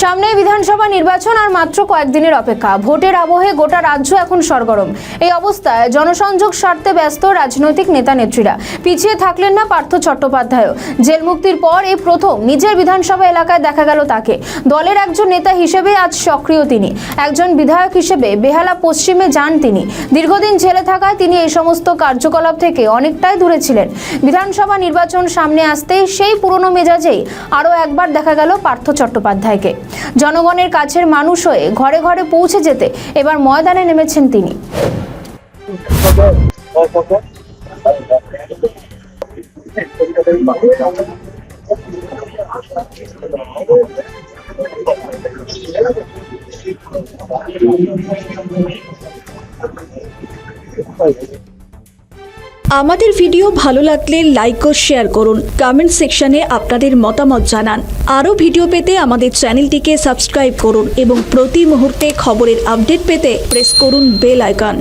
সামনে বিধানসভা নির্বাচন আর মাত্র কয়েকদিনের অপেক্ষা। ভোটের আবহে গোটা রাজ্য এখন সরগরম। এই অবস্থায় জনসংযোগ সারতে ব্যস্ত রাজনৈতিক নেতা নেত্রীরা। পিছিয়ে থাকলেন না পার্থ চট্টোপাধ্যায়। জেল মুক্তির পর এই প্রথম নিজের বিধানসভা এলাকায় দেখা গেল তাকে। দলের একজন নেতা হিসেবে আজ সক্রিয় তিনি, একজন বিধায়ক হিসেবে বেহালা পশ্চিমে যান তিনি। দীর্ঘদিন জেলে থাকায় তিনি এই সমস্ত কার্যকলাপ থেকে অনেকটাই দূরে ছিলেন। বিধানসভা নির্বাচন সামনে আসতেই সেই পুরনো মেজাজেই আরও একবার দেখা গেল পার্থ চট্টোপাধ্যায়কে। জনগণের কাছের মানুষ হয়ে ঘরে ঘরে পৌঁছে যেতে এবার ময়দানে নেমেছেন তিনি। আমাদের ভিডিও ভালো লাগলে লাইক ও শেয়ার করুন। কমেন্ট সেকশনে আপনাদের মতামত জানান। আরও ভিডিও পেতে আমাদের চ্যানেলটিকে সাবস্ক্রাইব করুন এবং প্রতি মুহূর্তে খবরের আপডেট পেতে প্রেস করুন বেল আইকন।